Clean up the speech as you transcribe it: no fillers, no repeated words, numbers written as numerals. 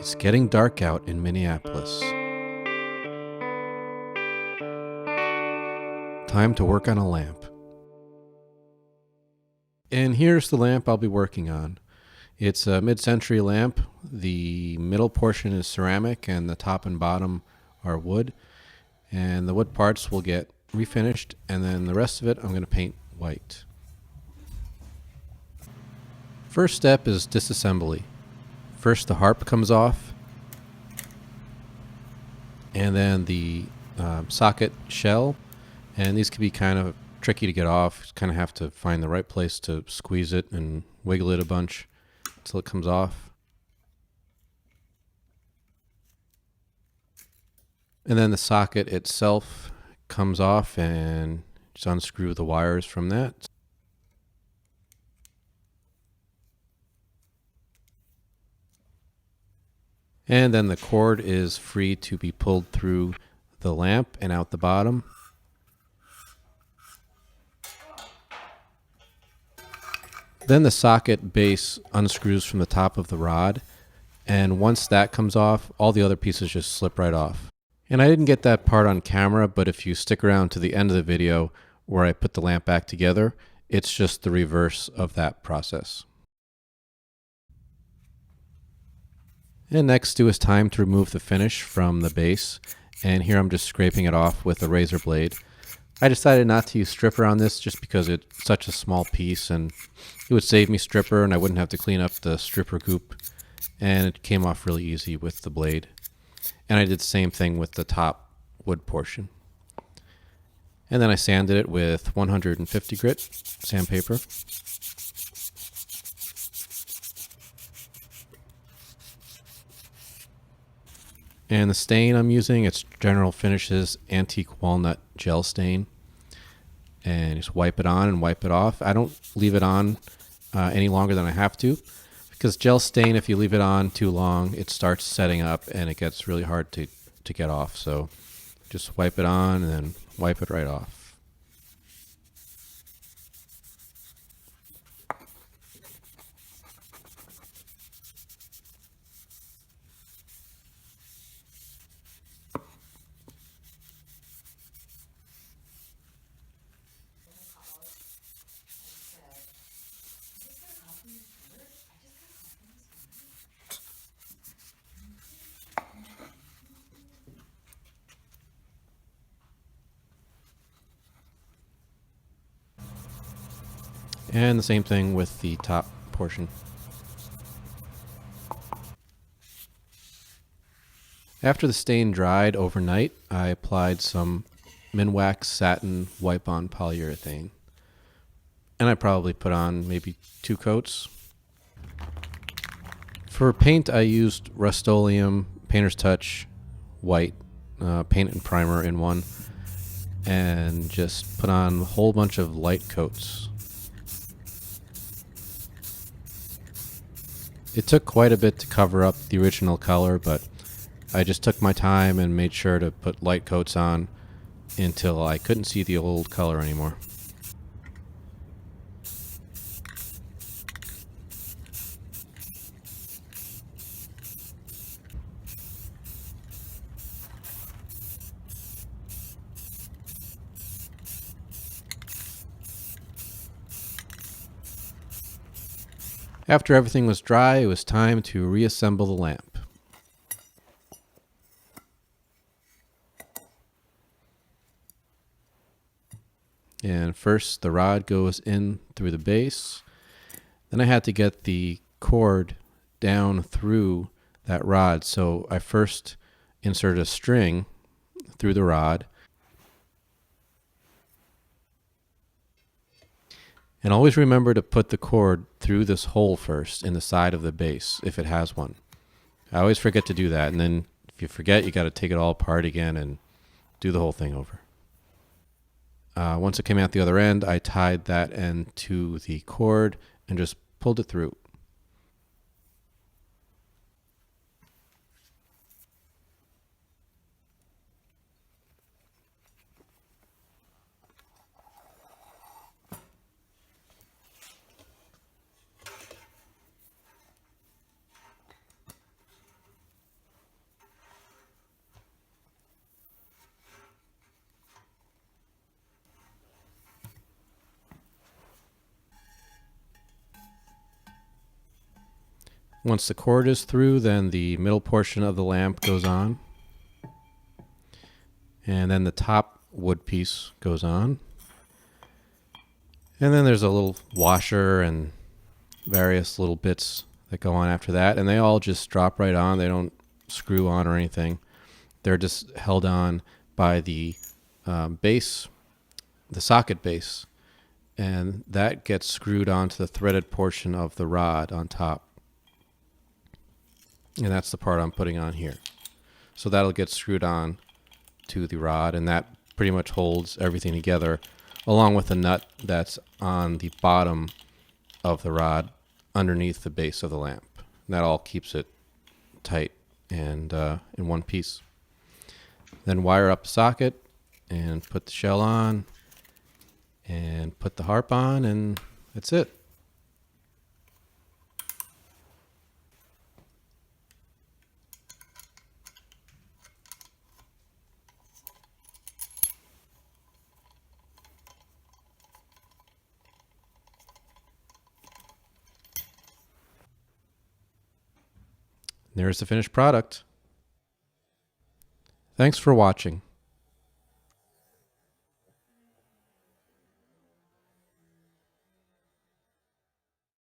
It's getting dark out in Minneapolis. Time to work on a lamp. And here's the lamp I'll be working on. It's a mid-century lamp. The middle portion is ceramic and the top and bottom are wood. And the wood parts will get refinished, and then the rest of it I'm going to paint white. First step is disassembly. First the harp comes off, and then the socket shell, and these can be kind of tricky to get off. You kind of have to find the right place to squeeze it and wiggle it a bunch until it comes off. And then the socket itself comes off, and just unscrew the wires from that. And then the cord is free to be pulled through the lamp and out the bottom. Then the socket base unscrews from the top of the rod, and once that comes off, all the other pieces just slip right off. And I didn't get that part on camera, but if you stick around to the end of the video where I put the lamp back together, it's just the reverse of that process. And next it was time to remove the finish from the base, and here I'm just scraping it off with a razor blade. I decided not to use stripper on this just because it's such a small piece and it would save me stripper and I wouldn't have to clean up the stripper goop, and it came off really easy with the blade. And I did the same thing with the top wood portion. And then I sanded it with 150 grit sandpaper. And the stain I'm using, it's General Finishes Antique Walnut Gel Stain. And just wipe it on and wipe it off. I don't leave it on any longer than I have to, because gel stain, if you leave it on too long, it starts setting up and it gets really hard to get off. So just wipe it on and then wipe it right off. And the same thing with the top portion. After the stain dried overnight, I applied some Minwax Satin Wipe-On Polyurethane. And I probably put on maybe 2 coats. For paint, I used Rust-Oleum Painter's Touch White paint and primer in one, and just put on a whole bunch of light coats. It took quite a bit to cover up the original color, but I just took my time and made sure to put light coats on until I couldn't see the old color anymore. After everything was dry, it was time to reassemble the lamp. And first the rod goes in through the base. Then I had to get the cord down through that rod. So I first inserted a string through the rod. And always remember to put the cord through this hole first in the side of the base, if it has one. I always forget to do that, and then if you forget, you got to take it all apart again and do the whole thing over. Once it came out the other end, I tied that end to the cord and just pulled it through. Once the cord is through, then the middle portion of the lamp goes on. And then the top wood piece goes on. And then there's a little washer and various little bits that go on after that. And they all just drop right on. They don't screw on or anything. They're just held on by the base, the socket base. And that gets screwed onto the threaded portion of the rod on top. And that's the part I'm putting on here. So that'll get screwed on to the rod, and that pretty much holds everything together, along with the nut that's on the bottom of the rod underneath the base of the lamp. And that all keeps it tight and in one piece. Then wire up the socket and put the shell on and put the harp on, and that's it. There's the finished product. Thanks for watching.